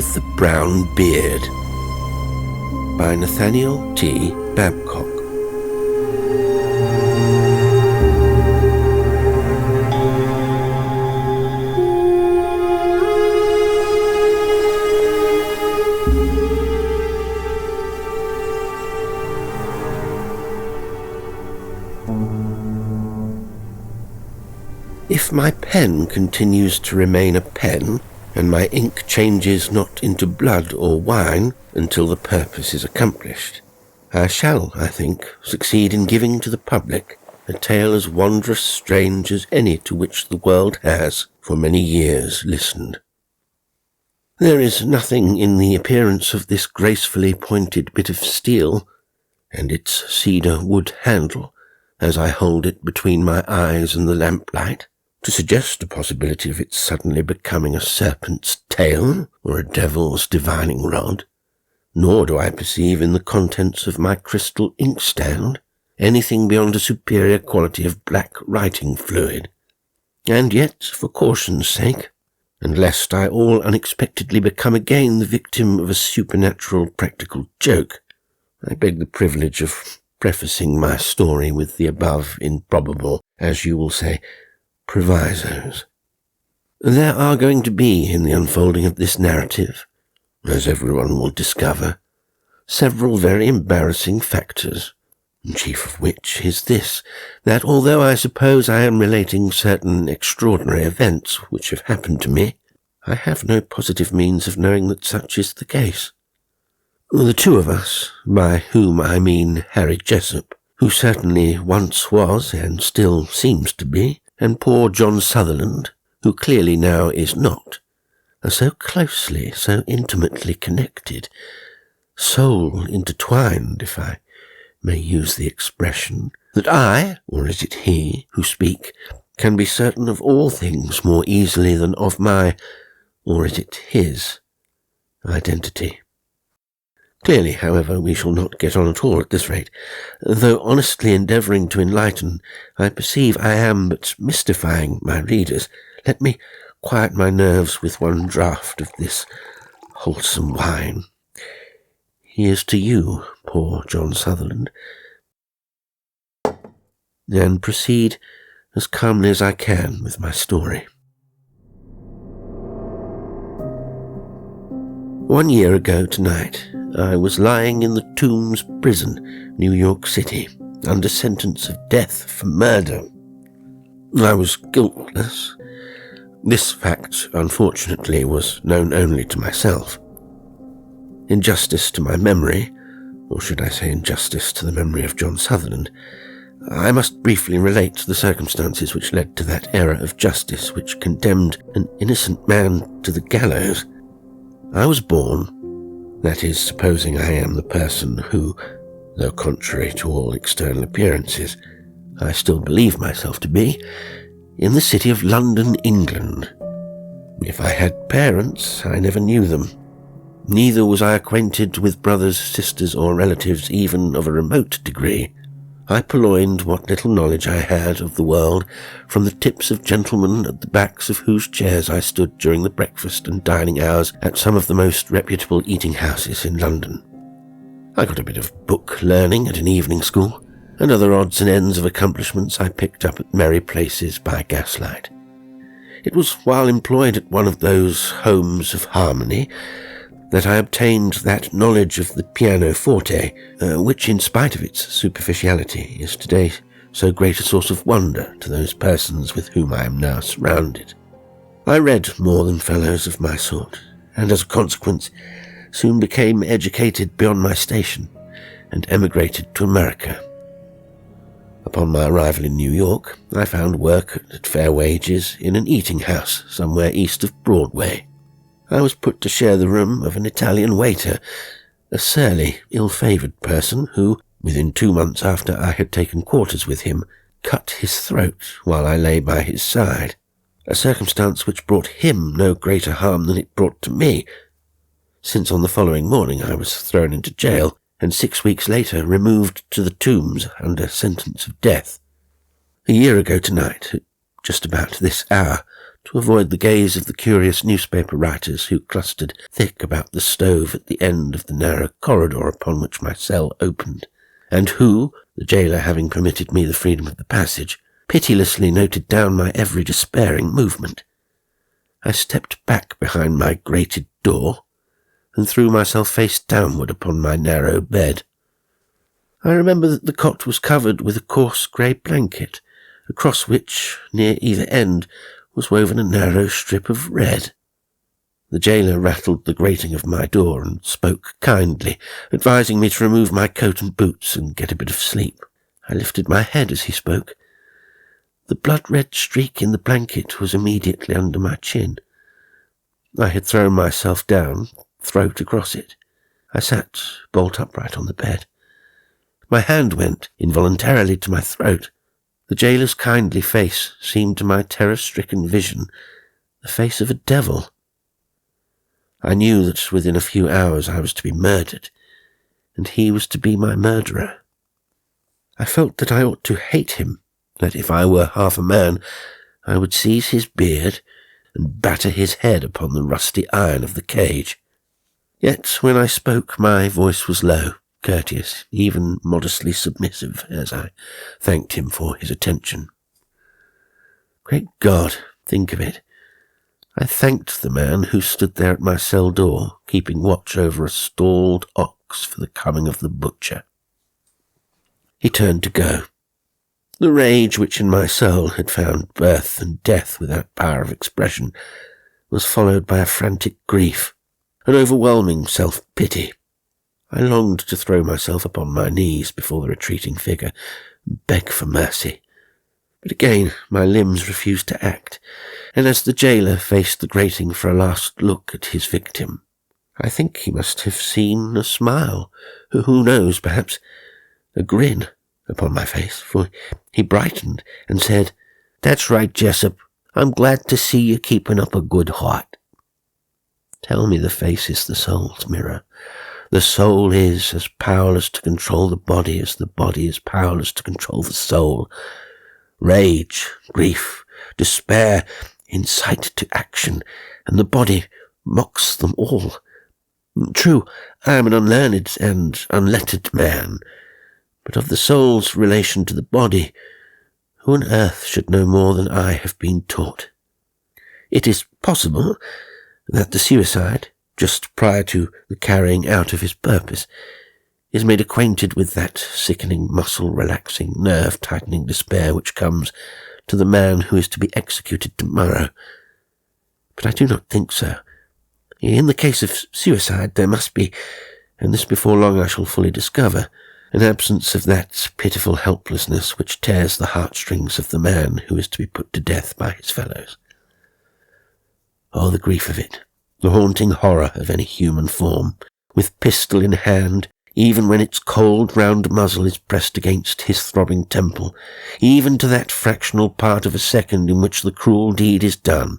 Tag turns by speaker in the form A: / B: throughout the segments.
A: with the Brown Beard by Nathaniel T. Babcock. If my pen continues to remain a pen, and my ink changes not into blood or wine until the purpose is accomplished, I shall, I think, succeed in giving to the public a tale as wondrous strange as any to which the world has, for many years, listened. There is nothing in the appearance of this gracefully pointed bit of steel, and its cedar wood handle, as I hold it between my eyes and the lamplight, to suggest the possibility of its suddenly becoming a serpent's tail or a devil's divining rod, nor do I perceive in the contents of my crystal inkstand anything beyond a superior quality of black writing fluid. And yet, for caution's sake, and lest I all unexpectedly become again the victim of a supernatural practical joke, I beg the privilege of prefacing my story with the above improbable, as you will say, provisos. There are going to be, in the unfolding of this narrative, as everyone will discover, several very embarrassing factors, chief of which is this, that although I suppose I am relating certain extraordinary events which have happened to me, I have no positive means of knowing that such is the case. The two of us, by whom I mean Harry Jessup, who certainly once was and still seems to be, and poor John Sutherland, who clearly now is not, are so closely, so intimately connected, soul intertwined, if I may use the expression, that I, or is it he, who speak, can be certain of all things more easily than of my, or is it his, identity. Clearly, however, we shall not get on at all at this rate. Though honestly endeavouring to enlighten, I perceive I am but mystifying my readers. Let me quiet my nerves with one draught of this wholesome wine. Here's to you, poor John Sutherland, and proceed as calmly as I can with my story. 1 year ago tonight, I was lying in the Tombs prison, New York City, under sentence of death for murder. I was guiltless. This fact, unfortunately, was known only to myself. In justice to my memory, or should I say in justice to the memory of John Sutherland, I must briefly relate the circumstances which led to that error of justice which condemned an innocent man to the gallows. I was born, that is, supposing I am the person who, though contrary to all external appearances, I still believe myself to be, in the city of London, England. If I had parents, I never knew them. Neither was I acquainted with brothers, sisters, or relatives even of a remote degree. I purloined what little knowledge I had of the world from the tips of gentlemen at the backs of whose chairs I stood during the breakfast and dining hours at some of the most reputable eating-houses in London. I got a bit of book learning at an evening school, and other odds and ends of accomplishments I picked up at merry places by gaslight. It was while employed at one of those homes of harmony that I obtained that knowledge of the pianoforte, which, in spite of its superficiality, is today so great a source of wonder to those persons with whom I am now surrounded. I read more than fellows of my sort, and as a consequence soon became educated beyond my station, and emigrated to America. Upon my arrival in New York, I found work at fair wages in an eating house somewhere east of Broadway. I was put to share the room of an Italian waiter, a surly, ill-favoured person who, within 2 months after I had taken quarters with him, cut his throat while I lay by his side, a circumstance which brought him no greater harm than it brought to me, since on the following morning I was thrown into jail, and 6 weeks later removed to the Tombs under sentence of death. A year ago tonight, at just about this hour, to avoid the gaze of the curious newspaper writers who clustered thick about the stove at the end of the narrow corridor upon which my cell opened, and who, the jailer having permitted me the freedom of the passage, pitilessly noted down my every despairing movement. I stepped back behind my grated door and threw myself face downward upon my narrow bed. I remember that the cot was covered with a coarse grey blanket, across which, near either end, was woven a narrow strip of red. The jailer rattled the grating of my door and spoke kindly, advising me to remove my coat and boots and get a bit of sleep. I lifted my head as he spoke. The blood-red streak in the blanket was immediately under my chin. I had thrown myself down, throat across it. I sat bolt upright on the bed. My hand went involuntarily to my throat. The jailer's kindly face seemed to my terror-stricken vision the face of a devil. I knew that within a few hours I was to be murdered, and he was to be my murderer. I felt that I ought to hate him, that if I were half a man, I would seize his beard and batter his head upon the rusty iron of the cage. Yet when I spoke, my voice was low, courteous, even modestly submissive, as I thanked him for his attention. Great God, think of it. I thanked the man who stood there at my cell door, keeping watch over a stalled ox for the coming of the butcher. He turned to go. The rage which in my soul had found birth and death without power of expression was followed by a frantic grief, an overwhelming self-pity. I longed to throw myself upon my knees before the retreating figure and beg for mercy. But again my limbs refused to act, and as the jailer faced the grating for a last look at his victim, I think he must have seen a smile, who knows, perhaps a grin, upon my face, for he brightened and said, "That's right, Jessup. I'm glad to see you keeping up a good heart." Tell me the face is the soul's mirror. The soul is as powerless to control the body as the body is powerless to control the soul. Rage, grief, despair incite to action, and the body mocks them all. True, I am an unlearned and unlettered man, but of the soul's relation to the body, who on earth should know more than I have been taught? It is possible that the suicide, just prior to the carrying out of his purpose, is made acquainted with that sickening, muscle-relaxing, nerve-tightening despair which comes to the man who is to be executed tomorrow. But I do not think so. In the case of suicide there must be, and this before long I shall fully discover, an absence of that pitiful helplessness which tears the heartstrings of the man who is to be put to death by his fellows. Oh, the grief of it, the haunting horror of any human form, with pistol in hand, even when its cold round muzzle is pressed against his throbbing temple, even to that fractional part of a second in which the cruel deed is done.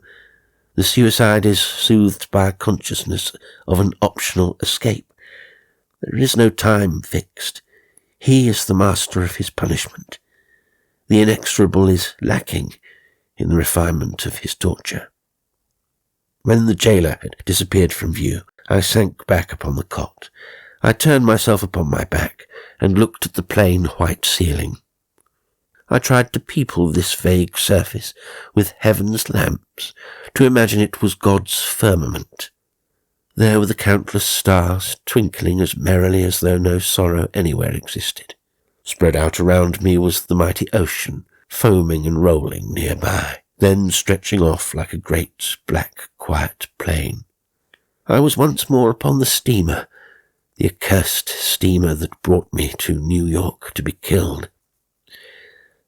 A: The suicide is soothed by a consciousness of an optional escape. There is no time fixed. He is the master of his punishment. The inexorable is lacking in the refinement of his torture. When the jailer had disappeared from view, I sank back upon the cot. I turned myself upon my back and looked at the plain white ceiling. I tried to people this vague surface with heaven's lamps, to imagine it was God's firmament. There were the countless stars, twinkling as merrily as though no sorrow anywhere existed. Spread out around me was the mighty ocean, foaming and rolling nearby, then stretching off like a great, black, quiet plain. I was once more upon the steamer, the accursed steamer that brought me to New York to be killed.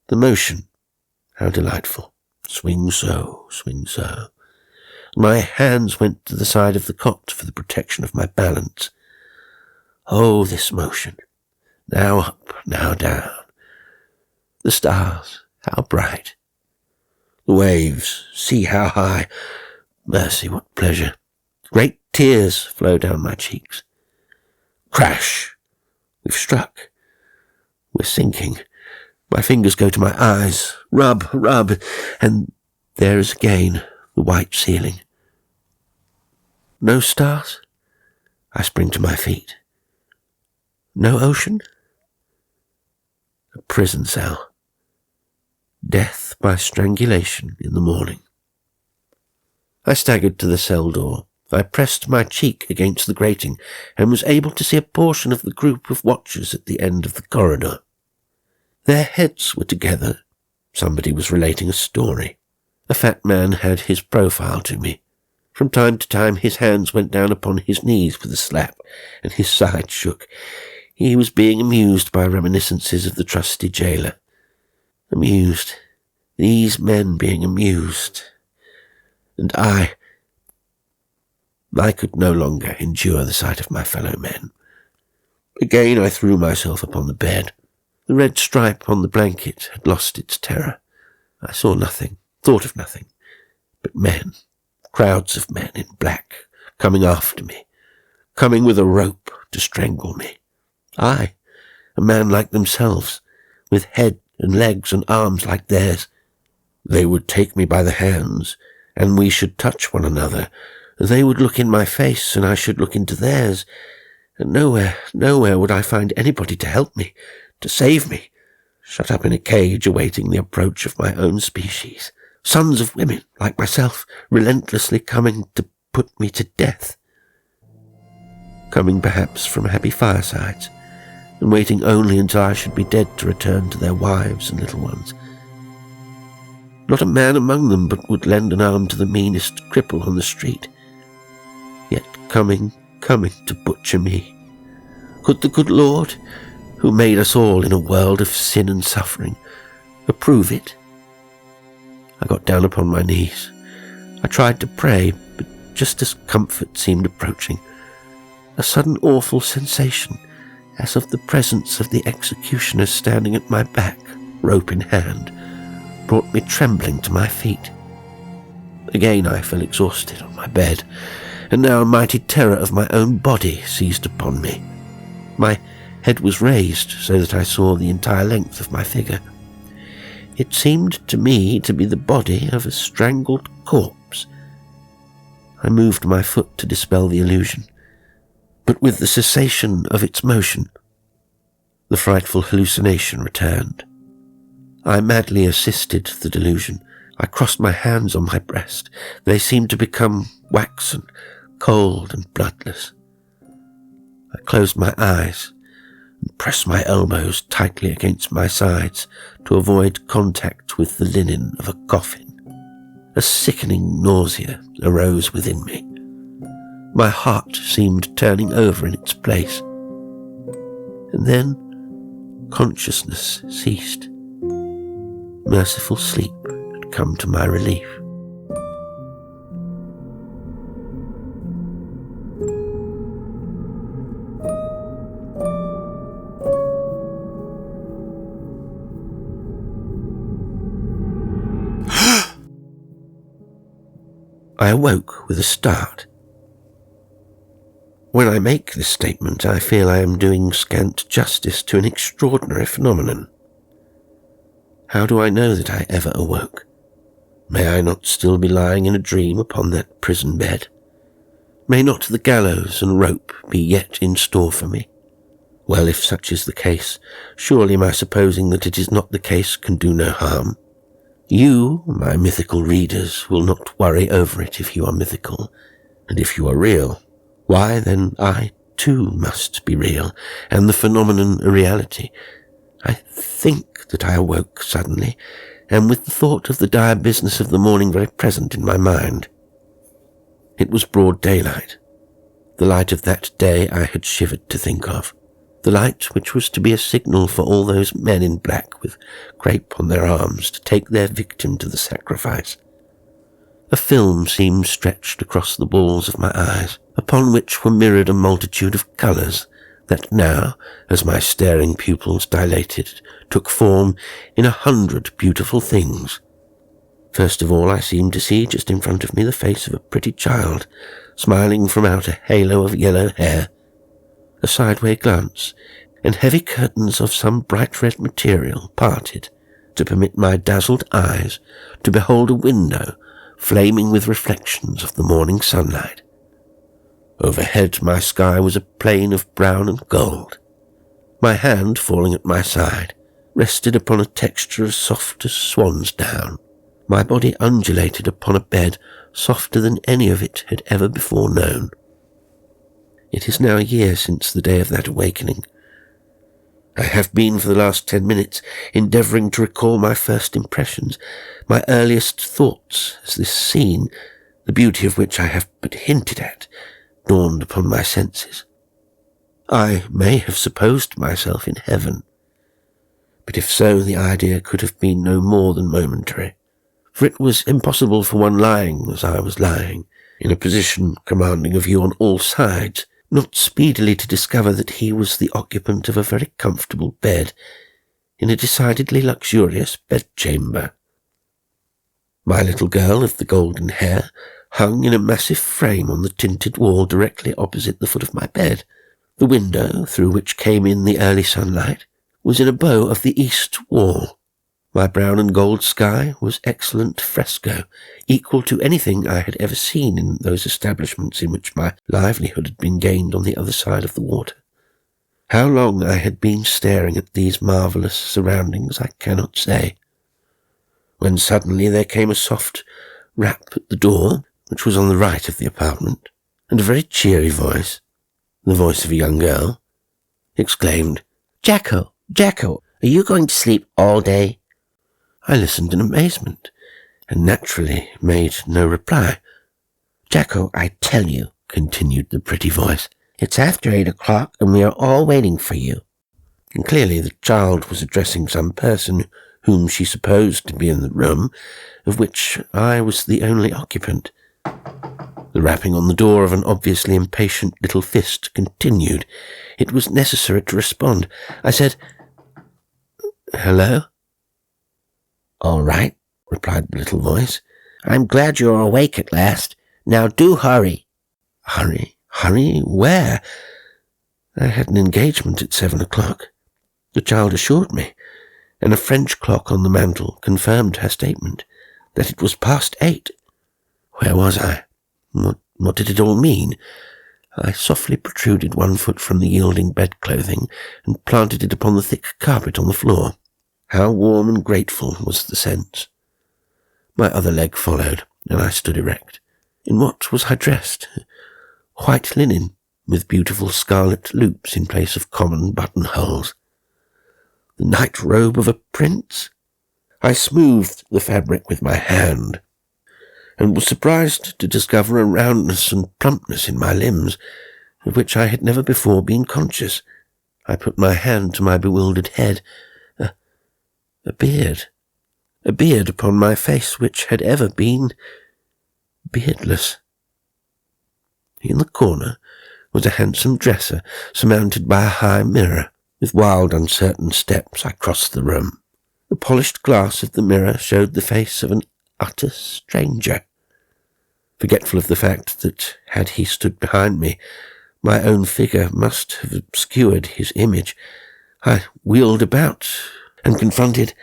A: The motion, how delightful. Swing so, swing so. My hands went to the side of the cot for the protection of my balance. Oh, this motion. Now up, now down. The stars, how bright. The waves, see how high. Mercy, what pleasure. Great tears flow down my cheeks. Crash! We've struck. We're sinking. My fingers go to my eyes. Rub, and there is again the white ceiling. No stars? I spring to my feet. No ocean? A prison cell. Death by strangulation in the morning. I staggered to the cell door. I pressed my cheek against the grating and was able to see a portion of the group of watchers at the end of the corridor. Their heads were together. Somebody was relating a story. A fat man had his profile to me. From time to time his hands went down upon his knees with a slap, and his sides shook. He was being amused by reminiscences of the trusty jailer. Amused. These men being amused. And I could no longer endure the sight of my fellow men. Again I threw myself upon the bed. The red stripe on the blanket had lost its terror. I saw nothing, thought of nothing, but men, crowds of men in black, coming after me, coming with a rope to strangle me. I, a man like themselves, with head and legs and arms like theirs. They would take me by the hands, and we should touch one another. They would look in my face, and I should look into theirs, and nowhere would I find anybody to help me, to save me, shut up in a cage awaiting the approach of my own species, sons of women like myself, relentlessly coming to put me to death, coming perhaps from happy firesides, and waiting only until I should be dead to return to their wives and little ones. Not a man among them but would lend an arm to the meanest cripple on the street, yet coming to butcher me. Could the good Lord, who made us all in a world of sin and suffering, approve it? I got down upon my knees. I tried to pray, but just as comfort seemed approaching, a sudden awful sensation, as of the presence of the executioner standing at my back, rope in hand, brought me trembling to my feet. Again I fell exhausted on my bed, and now a mighty terror of my own body seized upon me. My head was raised so that I saw the entire length of my figure. It seemed to me to be the body of a strangled corpse. I moved my foot to dispel the illusion, but with the cessation of its motion, the frightful hallucination returned. I madly assisted the delusion. I crossed my hands on my breast. They seemed to become waxen, cold and bloodless. I closed my eyes and pressed my elbows tightly against my sides to avoid contact with the linen of a coffin. A sickening nausea arose within me. My heart seemed turning over in its place. And then consciousness ceased. Merciful sleep had come to my relief. I awoke with a start. When I make this statement, I feel I am doing scant justice to an extraordinary phenomenon. How do I know that I ever awoke? May I not still be lying in a dream upon that prison bed? May not the gallows and rope be yet in store for me? Well, if such is the case, surely my supposing that it is not the case can do no harm. You, my mythical readers, will not worry over it if you are mythical, and if you are real, why then I too must be real, and the phenomenon a reality. I think that I awoke suddenly, and with the thought of the dire business of the morning very present in my mind. It was broad daylight, the light of that day I had shivered to think of, the light which was to be a signal for all those men in black with crape on their arms to take their victim to the sacrifice. A film seemed stretched across the balls of my eyes, upon which were mirrored a multitude of colours that now, as my staring pupils dilated, took form in 100 beautiful things. First of all I seemed to see just in front of me the face of a pretty child, smiling from out a halo of yellow hair. A sideway glance, and heavy curtains of some bright red material parted to permit my dazzled eyes to behold a window flaming with reflections of the morning sunlight. Overhead my sky was a plain of brown and gold. My hand, falling at my side, rested upon a texture as soft as swan's down. My body undulated upon a bed softer than any of it had ever before known. It is now a year since the day of that awakening. I have been for the last 10 minutes endeavouring to recall my first impressions, my earliest thoughts, as this scene, the beauty of which I have but hinted at, dawned upon my senses. I may have supposed myself in heaven, but if so, the idea could have been no more than momentary, for it was impossible for one lying as I was lying, in a position commanding a view on all sides, not speedily to discover that he was the occupant of a very comfortable bed, in a decidedly luxurious bedchamber. My little girl of the golden hair hung in a massive frame on the tinted wall directly opposite the foot of my bed. The window, through which came in the early sunlight, was in a bow of the east wall. My brown and gold sky was excellent fresco, equal to anything I had ever seen in those establishments in which my livelihood had been gained on the other side of the water. How long I had been staring at these marvellous surroundings I cannot say, when suddenly there came a soft rap at the door, which was on the right of the apartment, and a very cheery voice, the voice of a young girl, exclaimed, "Jacko, Jacko, are you going to sleep all day?" I listened in amazement, and naturally made no reply. "Jacko, I tell you," continued the pretty voice, "it's after 8 o'clock, and we are all waiting for you." And clearly the child was addressing some person whom she supposed to be in the room, of which I was the only occupant. The rapping on the door of an obviously impatient little fist continued. It was necessary to respond. I said, "Hello?" "All right," replied the little voice. "I'm glad you're awake at last. Now do hurry." "Hurry? Hurry? Where?" "I had an engagement at 7 o'clock. The child assured me, and a French clock on the mantel confirmed her statement, that it was past 8. Where was I? What did it all mean? I softly protruded one foot from the yielding bedclothing and planted it upon the thick carpet on the floor. How warm and grateful was the sense. My other leg followed, and I stood erect. In what was I dressed? White linen, with beautiful scarlet loops in place of common buttonholes. The night robe of a prince? I smoothed the fabric with my hand, and was surprised to discover a roundness and plumpness in my limbs, of which I had never before been conscious. I put my hand to my bewildered head. A beard upon my face which had ever been beardless. In the corner was a handsome dresser surmounted by a high mirror. With wild, uncertain steps I crossed the room. The polished glass of the mirror showed the face of an utter stranger. Forgetful of the fact that, had he stood behind me, my own figure must have obscured his image, I wheeled about and confronted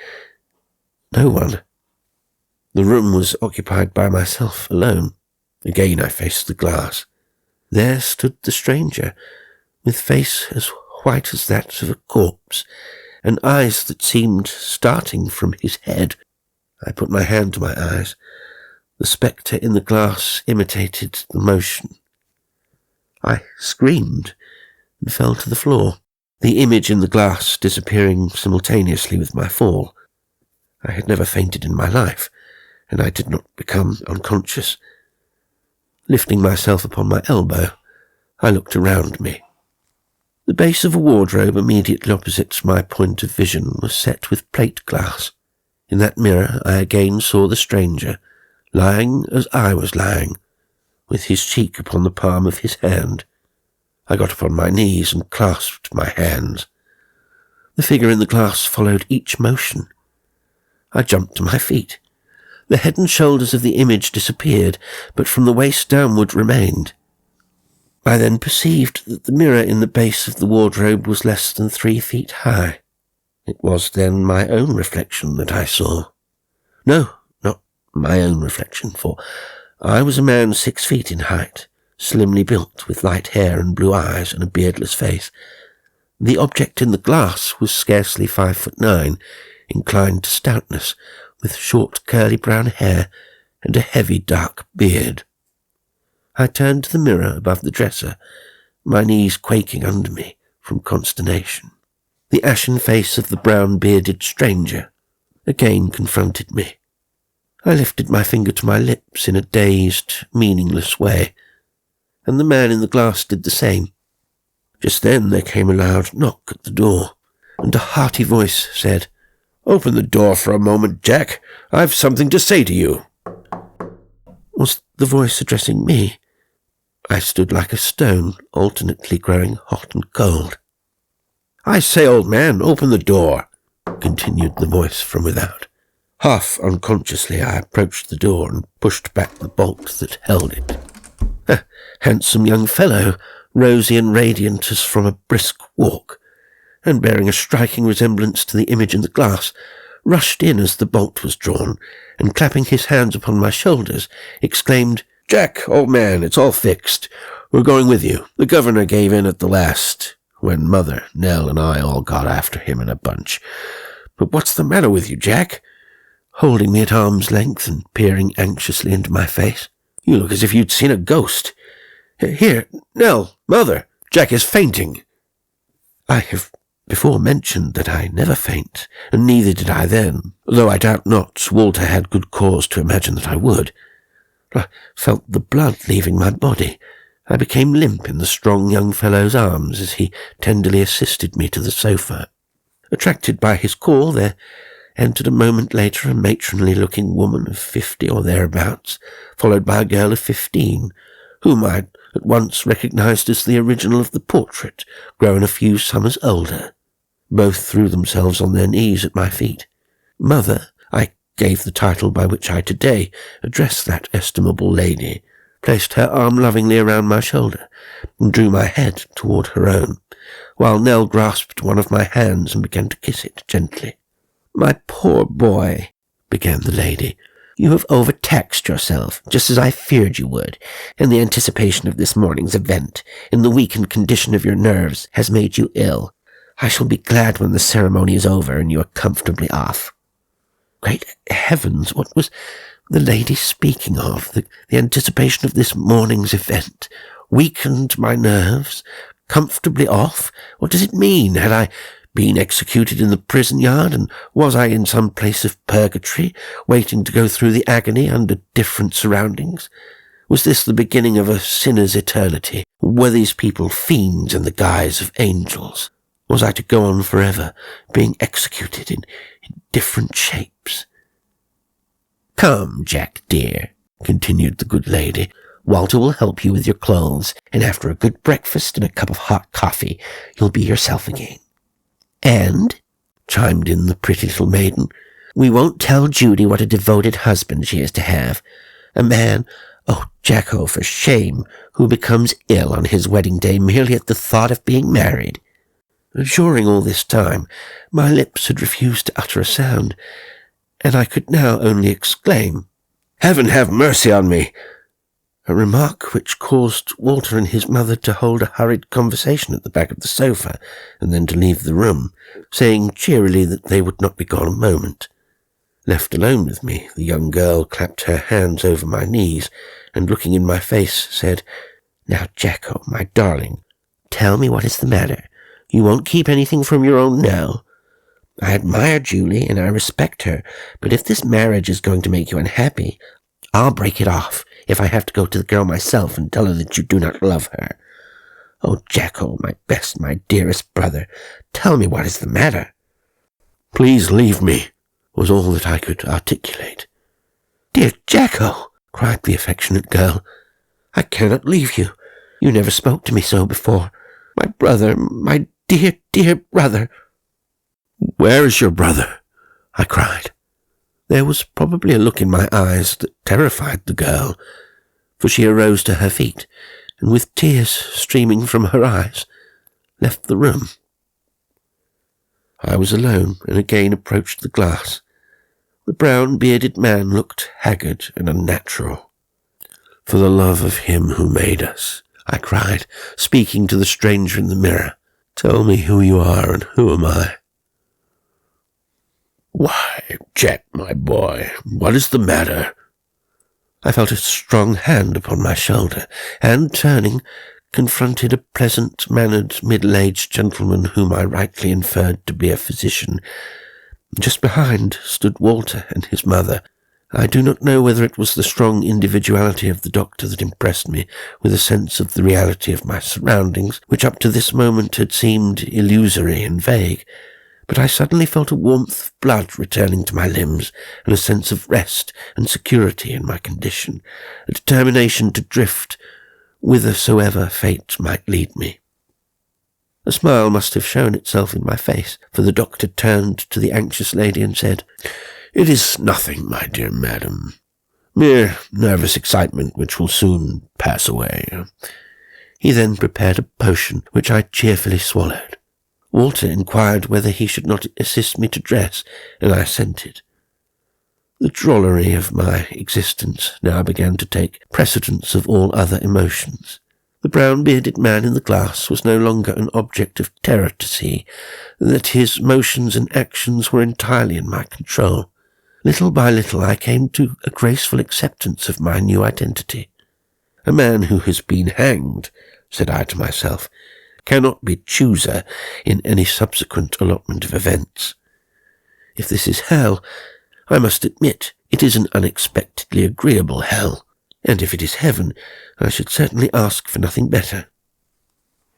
A: no one. The room was occupied by myself alone. Again I faced the glass. There stood the stranger, with face as white as that of a corpse, and eyes that seemed starting from his head. I put my hand to my eyes. The spectre in the glass imitated the motion. I screamed and fell to the floor, the image in the glass disappearing simultaneously with my fall. I had never fainted in my life, and I did not become unconscious. Lifting myself upon my elbow, I looked around me. The base of a wardrobe immediately opposite my point of vision was set with plate glass. In that mirror I again saw the stranger, lying as I was lying, with his cheek upon the palm of his hand. I got upon my knees and clasped my hands. The figure in the glass followed each motion. I jumped to my feet. The head and shoulders of the image disappeared, but from the waist downward remained. I then perceived that the mirror in the base of the wardrobe was less than 3 feet high. It was then my own reflection that I saw. No, my own reflection, for I was a man 6 feet in height, slimly built, with light hair and blue eyes and a beardless face. The object in the glass was scarcely 5'9", inclined to stoutness, with short curly brown hair and a heavy dark beard. I turned to the mirror above the dresser, my knees quaking under me from consternation. The ashen face of the brown-bearded stranger again confronted me. I lifted my finger to my lips in a dazed, meaningless way, and the man in the glass did the same. Just then there came a loud knock at the door, and a hearty voice said, "Open the door for a moment, Jack. I've something to say to you." Was the voice addressing me? I stood like a stone, alternately growing hot and cold. "I say, old man, open the door," continued the voice from without. Half unconsciously I approached the door and pushed back the bolt that held it. A handsome young fellow, rosy and radiant as from a brisk walk, and bearing a striking resemblance to the image in the glass, rushed in as the bolt was drawn, and clapping his hands upon my shoulders, exclaimed, "Jack, old man, it's all fixed. We're going with you. The governor gave in at the last, when Mother, Nell, and I all got after him in a bunch. But what's the matter with you, Jack?" Holding me at arm's length and peering anxiously into my face. "You look as if you'd seen a ghost. Here, Nell, Mother, Jack is fainting." I have before mentioned that I never faint, and neither did I then, though I doubt not Walter had good cause to imagine that I would. I felt the blood leaving my body. I became limp in the strong young fellow's arms as he tenderly assisted me to the sofa. Attracted by his call, there entered a moment later a matronly-looking woman of 50 or thereabouts, followed by a girl of 15, whom I at once recognized as the original of the portrait, grown a few summers older. Both threw themselves on their knees at my feet. Mother, I gave the title by which I today address that estimable lady, placed her arm lovingly around my shoulder, and drew my head toward her own, while Nell grasped one of my hands and began to kiss it gently. "My poor boy," began the lady, "you have overtaxed yourself, just as I feared you would, and the anticipation of this morning's event, in the weakened condition of your nerves, has made you ill. I shall be glad when the ceremony is over and you are comfortably off." Great heavens, what was the lady speaking of? The anticipation of this morning's event weakened my nerves, comfortably off? What does it mean? Had I been executed in the prison yard, and was I in some place of purgatory, waiting to go through the agony under different surroundings? Was this the beginning of a sinner's eternity? Were these people fiends in the guise of angels? Was I to go on forever, being executed in different shapes? "Come, Jack, dear," continued the good lady, "Walter will help you with your clothes, and after a good breakfast and a cup of hot coffee, you'll be yourself again." "And," chimed in the pretty little maiden, "we won't tell Judy what a devoted husband she is to have. A man, oh, Jacko, for shame, who becomes ill on his wedding day merely at the thought of being married." During all this time, my lips had refused to utter a sound, and I could now only exclaim, "Heaven have mercy on me!" a remark which caused Walter and his mother to hold a hurried conversation at the back of the sofa, and then to leave the room, saying cheerily that they would not be gone a moment. Left alone with me, the young girl clapped her hands over my knees, and looking in my face, said, "Now, Jacko, my darling, tell me what is the matter. You won't keep anything from your own now. I admire Julie, and I respect her, but if this marriage is going to make you unhappy, I'll break it off, if I have to go to the girl myself and tell her that you do not love her. Oh, Jacko, my best, my dearest brother, tell me what is the matter." "Please leave me," was all that I could articulate. "Dear Jacko," cried the affectionate girl, "I cannot leave you. You never spoke to me so before. My brother, my dear, dear brother." "Where is your brother?" I cried. There was probably a look in my eyes that terrified the girl, for she arose to her feet, and with tears streaming from her eyes, left the room. I was alone, and again approached the glass. The brown-bearded man looked haggard and unnatural. "For the love of him who made us," I cried, speaking to the stranger in the mirror, "tell me who you are and who am I?" "Why, Jet, my boy, what is the matter?" I felt a strong hand upon my shoulder, and, turning, confronted a pleasant-mannered, middle-aged gentleman whom I rightly inferred to be a physician. Just behind stood Walter and his mother. I do not know whether it was the strong individuality of the doctor that impressed me with a sense of the reality of my surroundings, which up to this moment had seemed illusory and vague, but I suddenly felt a warmth of blood returning to my limbs, and a sense of rest and security in my condition, a determination to drift whithersoever fate might lead me. A smile must have shown itself in my face, for the doctor turned to the anxious lady and said, "It is nothing, my dear madam. Mere nervous excitement which will soon pass away." He then prepared a potion, which I cheerfully swallowed. Walter inquired whether he should not assist me to dress, and I assented. The drollery of my existence now began to take precedence of all other emotions. The brown-bearded man in the glass was no longer an object of terror to see, that his motions and actions were entirely in my control. Little by little I came to a graceful acceptance of my new identity. "A man who has been hanged," said I to myself, "cannot be chooser in any subsequent allotment of events. If this is hell, I must admit it is an unexpectedly agreeable hell, and if it is heaven, I should certainly ask for nothing better."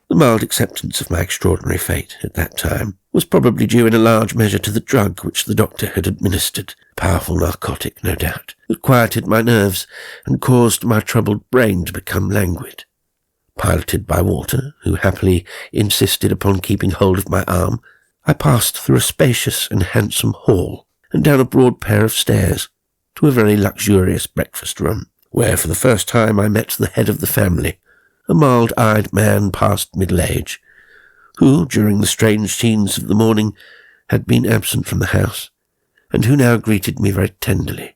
A: The mild acceptance of my extraordinary fate at that time was probably due in a large measure to the drug which the doctor had administered, a powerful narcotic, no doubt, that quieted my nerves and caused my troubled brain to become languid. Piloted by Walter, who happily insisted upon keeping hold of my arm, I passed through a spacious and handsome hall, and down a broad pair of stairs, to a very luxurious breakfast room, where for the first time I met the head of the family, a mild-eyed man past middle age, who, during the strange scenes of the morning, had been absent from the house, and who now greeted me very tenderly.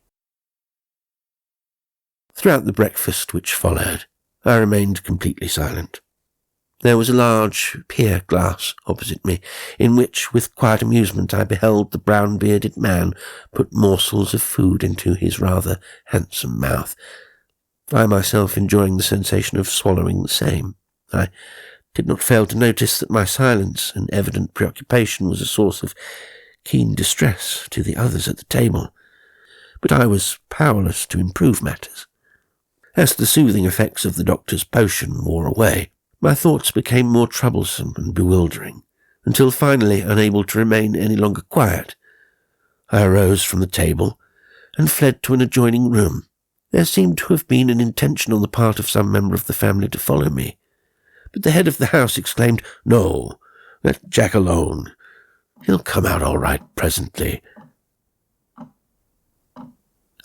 A: Throughout the breakfast which followed, I remained completely silent. There was a large pier glass opposite me, in which, with quiet amusement, I beheld the brown-bearded man put morsels of food into his rather handsome mouth, I myself enjoying the sensation of swallowing the same. I did not fail to notice that my silence and evident preoccupation was a source of keen distress to the others at the table, but I was powerless to improve matters. As the soothing effects of the doctor's potion wore away, my thoughts became more troublesome and bewildering, until finally, unable to remain any longer quiet, I arose from the table and fled to an adjoining room. There seemed to have been an intention on the part of some member of the family to follow me, but the head of the house exclaimed, "No, let Jack alone. He'll come out all right presently."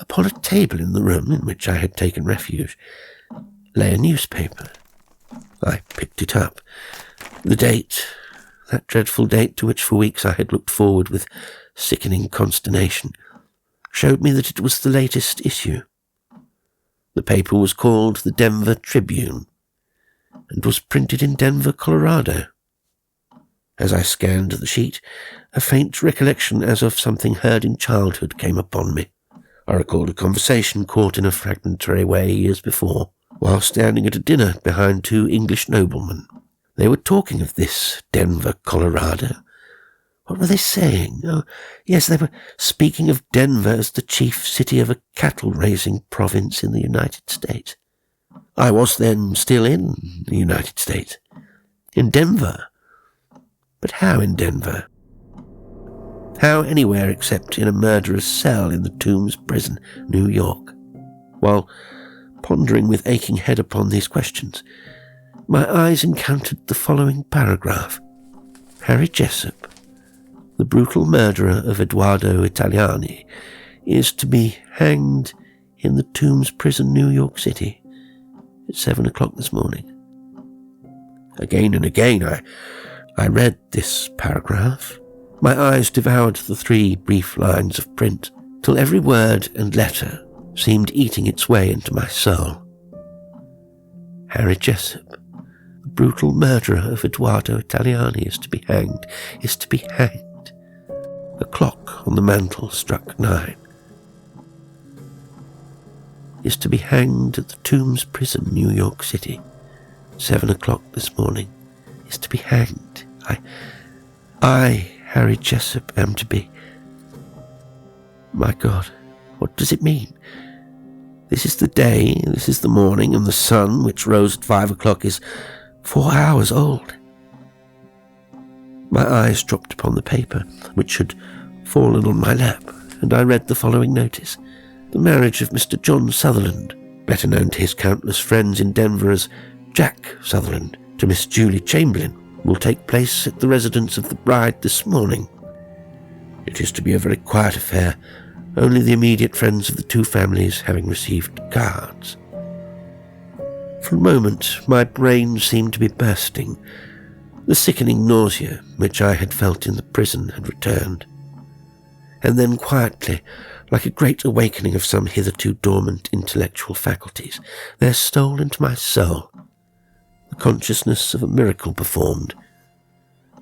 A: Upon a table in the room in which I had taken refuge lay a newspaper. I picked it up. The date, that dreadful date to which for weeks I had looked forward with sickening consternation, showed me that it was the latest issue. The paper was called the Denver Tribune, and was printed in Denver, Colorado. As I scanned the sheet, a faint recollection as of something heard in childhood came upon me. I recalled a conversation caught in a fragmentary way years before, while standing at a dinner behind two English noblemen. They were talking of this Denver, Colorado. What were they saying? Oh, yes, they were speaking of Denver as the chief city of a cattle-raising province in the United States. I was then still in the United States. In Denver. But how in Denver? How anywhere except in a murderer's cell in the Tombs prison, New York? While pondering with aching head upon these questions, my eyes encountered the following paragraph. Harry Jessup, the brutal murderer of Edoardo Italiani, is to be hanged in the Tombs prison, New York City, at 7 o'clock this morning. Again and again I read this paragraph. My eyes devoured the 3 brief lines of print. till every word and letter seemed eating its way into my soul. Harry Jessup, the brutal murderer of Eduardo Italiani, is to be hanged, is to be hanged. A clock on the mantel struck 9. Is to be hanged at the Tombs Prison, New York City. 7 o'clock this morning. Is to be hanged. I, Harry Jessup, am to be... My God, what does it mean? This is the day, this is the morning, and the sun, which rose at 5 o'clock, is 4 hours old. My eyes dropped upon the paper, which had fallen on my lap, and I read the following notice. The marriage of Mr. John Sutherland, better known to his countless friends in Denver as Jack Sutherland, to Miss Julie Chamberlain, will take place at the residence of the bride this morning. It is to be a very quiet affair, only the immediate friends of the two families having received cards. For a moment, my brain seemed to be bursting. The sickening nausea which I had felt in the prison had returned. And then quietly, like a great awakening of some hitherto dormant intellectual faculties, there stole into my soul the consciousness of a miracle performed.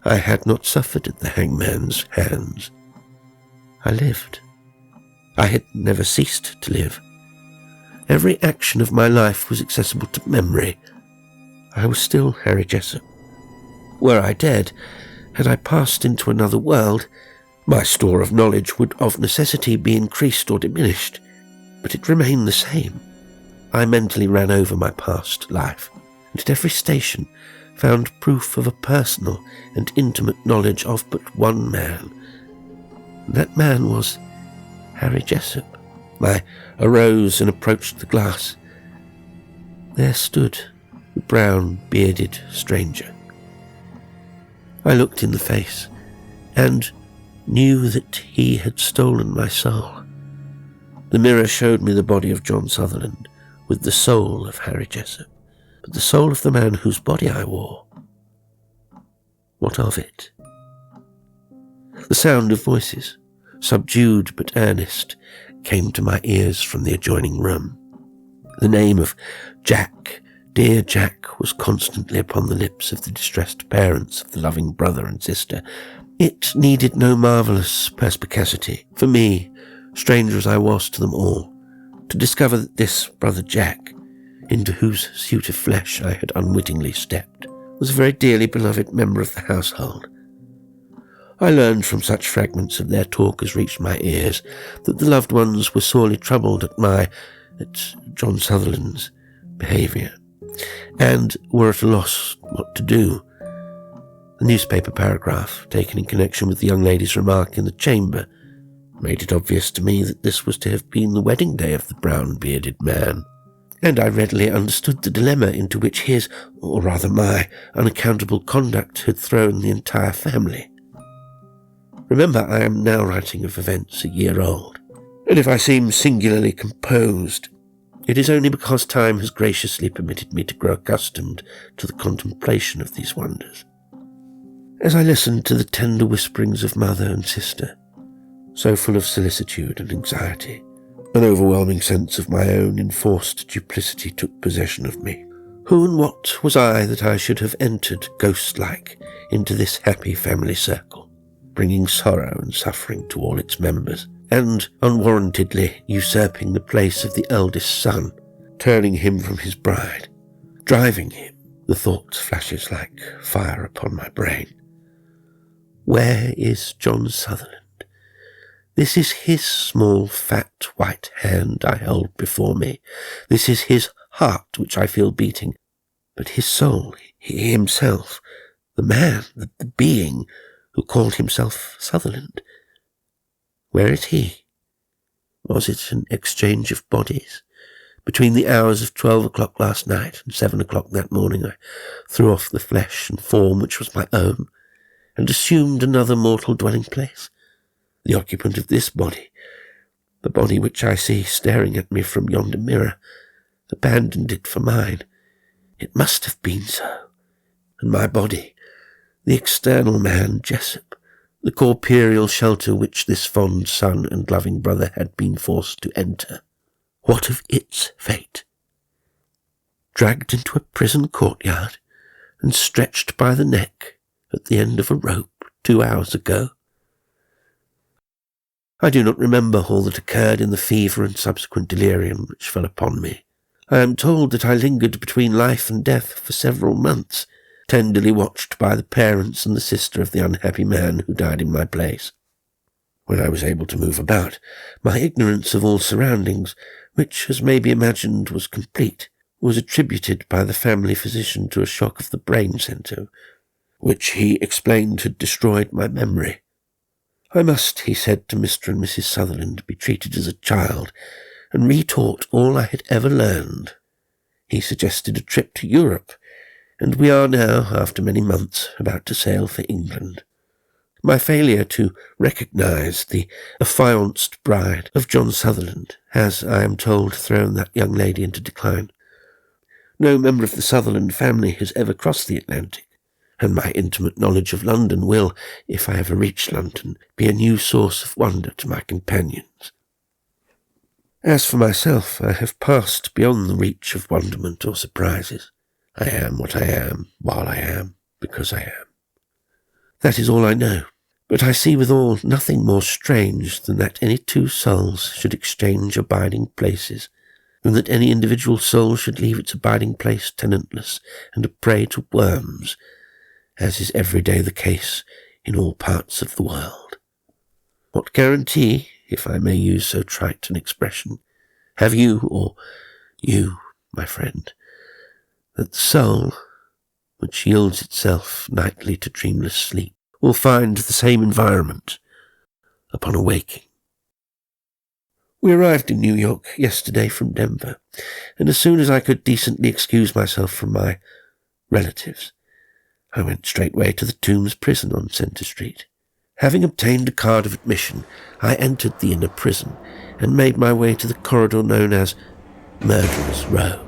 A: I had not suffered at the hangman's hands. I lived. I had never ceased to live. Every action of my life was accessible to memory. I was still Harry Jessup. Were I dead, had I passed into another world, my store of knowledge would of necessity be increased or diminished, but it remained the same. I mentally ran over my past life, and at every station found proof of a personal and intimate knowledge of but one man. And that man was Harry Jessup. I arose and approached the glass. There stood the brown, bearded stranger. I looked in the face, and knew that he had stolen my soul. The mirror showed me the body of John Sutherland, with the soul of Harry Jessup, but the soul of the man whose body I wore. What of it? The sound of voices, subdued but earnest, came to my ears from the adjoining room. The name of Jack, dear Jack, was constantly upon the lips of the distressed parents of the loving brother and sister. It needed no marvellous perspicacity for me, stranger as I was to them all, to discover that this brother Jack, into whose suit of flesh I had unwittingly stepped, was a very dearly beloved member of the household. I learned from such fragments of their talk as reached my ears that the loved ones were sorely troubled at John Sutherland's behaviour, and were at a loss what to do. The newspaper paragraph, taken in connection with the young lady's remark in the chamber, made it obvious to me that this was to have been the wedding day of the brown-bearded man, and I readily understood the dilemma into which his, or rather my, unaccountable conduct had thrown the entire family. Remember, I am now writing of events a year old, and if I seem singularly composed, it is only because time has graciously permitted me to grow accustomed to the contemplation of these wonders. As I listened to the tender whisperings of mother and sister, so full of solicitude and anxiety, an overwhelming sense of my own enforced duplicity took possession of me. Who and what was I that I should have entered, ghost-like, into this happy family circle, bringing sorrow and suffering to all its members, and unwarrantedly usurping the place of the eldest son, turning him from his bride, driving him? The thought flashes like fire upon my brain. Where is John Sutherland? This is his small, fat, white hand I hold before me. This is his heart which I feel beating. But his soul, he himself, the man, the being who called himself Sutherland, where is he? Was it an exchange of bodies? Between the hours of 12 o'clock last night and 7 o'clock that morning, I threw off the flesh and form which was my own, and assumed another mortal dwelling place. The occupant of this body, the body which I see staring at me from yonder mirror, abandoned it for mine. It must have been so. And my body, the external man, Jessup, the corporeal shelter which this fond son and loving brother had been forced to enter. What of its fate? Dragged into a prison courtyard and stretched by the neck at the end of a rope 2 hours ago. I do not remember all that occurred in the fever and subsequent delirium which fell upon me. I am told that I lingered between life and death for several months, tenderly watched by the parents and the sister of the unhappy man who died in my place. When I was able to move about, my ignorance of all surroundings, which, as may be imagined, was complete, was attributed by the family physician to a shock of the brain centre, which he explained had destroyed my memory. I must, he said to Mr. and Mrs. Sutherland, be treated as a child, and retaught all I had ever learned. He suggested a trip to Europe, and we are now, after many months, about to sail for England. My failure to recognise the affianced bride of John Sutherland has, I am told, thrown that young lady into decline. No member of the Sutherland family has ever crossed the Atlantic, and my intimate knowledge of London will, if I ever reach London, be a new source of wonder to my companions. As for myself, I have passed beyond the reach of wonderment or surprises. I am what I am, while I am, because I am. That is all I know, but I see withal nothing more strange than that any two souls should exchange abiding places, and that any individual soul should leave its abiding place tenantless and a prey to worms, as is every day the case in all parts of the world. What guarantee, if I may use so trite an expression, have you, or you, my friend, that the soul, which yields itself nightly to dreamless sleep, will find the same environment upon awaking? We arrived in New York yesterday from Denver, and as soon as I could decently excuse myself from my relatives, I went straightway to the Tombs prison on Center Street. Having obtained a card of admission, I entered the inner prison and made my way to the corridor known as Murderer's Row.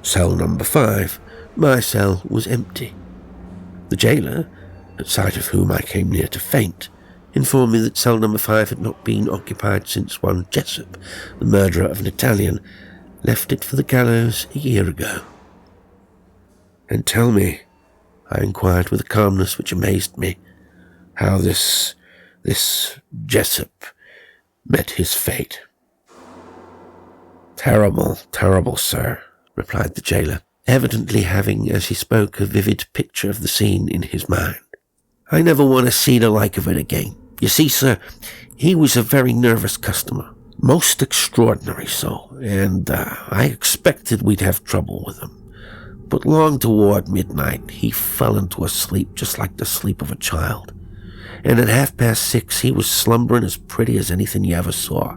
A: Cell number 5, my cell, was empty. The jailer, at sight of whom I came near to faint, informed me that cell number 5 had not been occupied since one Jessup, the murderer of an Italian, left it for the gallows a year ago. And tell me, I inquired with a calmness which amazed me, how this Jessup met his fate. Terrible, terrible, sir, replied the jailer, evidently having, as he spoke, a vivid picture of the scene in his mind. I never want to see the like of it again. You see, sir, he was a very nervous customer, most extraordinary so, and I expected we'd have trouble with him. But long toward midnight, he fell into a sleep just like the sleep of a child, and at 6:30 he was slumbering as pretty as anything you ever saw.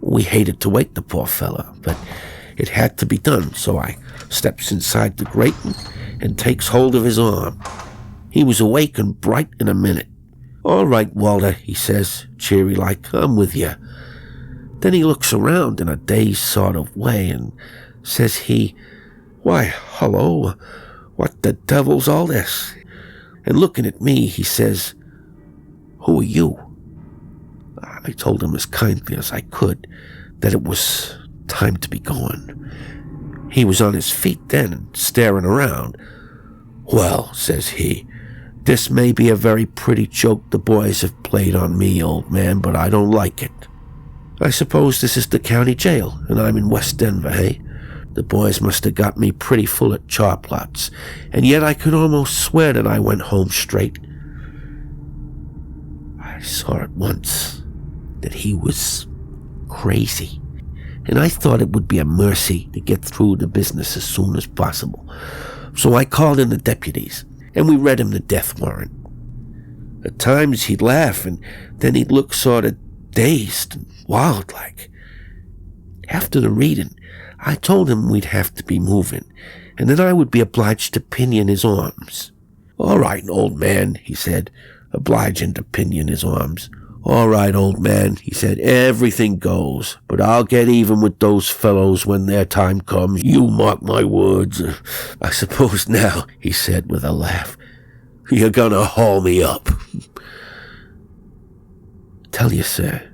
A: We hated to wake the poor fella, but it had to be done, so I steps inside the grating and takes hold of his arm. He was awake and bright in a minute. "All right, Walter," he says, cheery-like, "I'm with you." Then he looks around in a dazed sort of way, and says he, "Why, hello, what the devil's all this?" And looking at me, he says, "Who are you?" I told him as kindly as I could that it was time to be going. He was on his feet then and staring around. "Well," says he, "this may be a very pretty joke the boys have played on me, old man, but I don't like it. I suppose this is the county jail, and I'm in West Denver, eh? The boys must have got me pretty full at chop lots, and yet I could almost swear that I went home straight." I saw at once that he was crazy, and I thought it would be a mercy to get through the business as soon as possible. So I called in the deputies, and we read him the death warrant. At times he'd laugh, and then he'd look sort of dazed and wild-like. After the reading, I told him we'd have to be moving, and then I would be obliged to pinion his arms. "All right, old man," he said, obliging to pinion his arms. "All right, old man," he said, "everything goes, but I'll get even with those fellows when their time comes, you mark my words. I suppose now," he said with a laugh, You're gonna haul me up. Tell you, sir,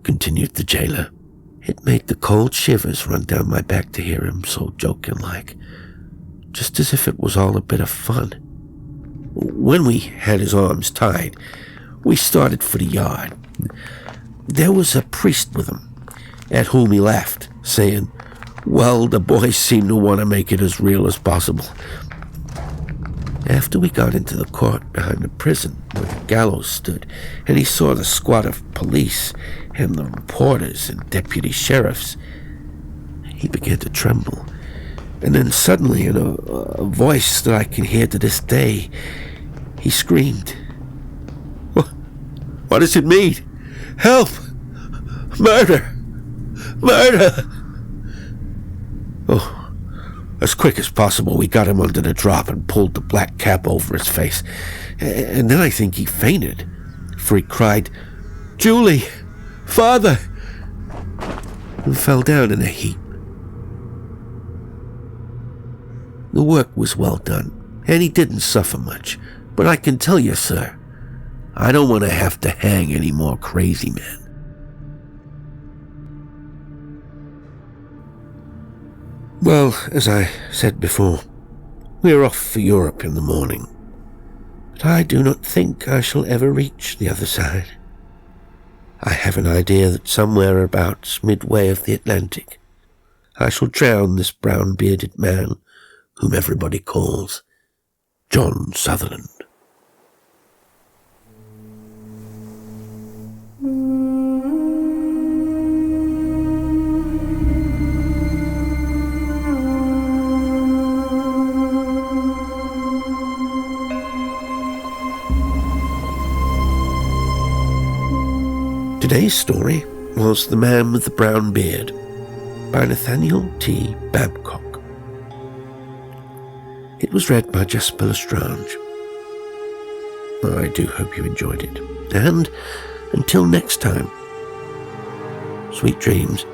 A: continued the jailer, it made the cold shivers run down my back to hear him so joking-like, just as if it was all a bit of fun. When we had his arms tied, we started for the yard. There was a priest with him, at whom he laughed, saying, well, the boys seem to want to make it as real as possible. After we got into the court behind the prison where the gallows stood, and he saw the squad of police and the reporters and deputy sheriffs, he began to tremble. And then suddenly, in a voice that I can hear to this day, he screamed, What does it mean? Help! Murder! Murder! Oh, as quick as possible, we got him under the drop and pulled the black cap over his face. And then I think he fainted, for he cried, Julie! Father! And fell down in a heap. The work was well done, and he didn't suffer much. But I can tell you, sir, I don't want to have to hang any more crazy men. Well, as I said before, we're off for Europe in the morning. But I do not think I shall ever reach the other side. I have an idea that somewhere about midway of the Atlantic, I shall drown this brown-bearded man whom everybody calls John Sutherland. Today's story was The Man with the Brown Beard by Nathaniel T. Babcock. It was read by Jasper L'Estrange. I do hope you enjoyed it. And until next time, sweet dreams.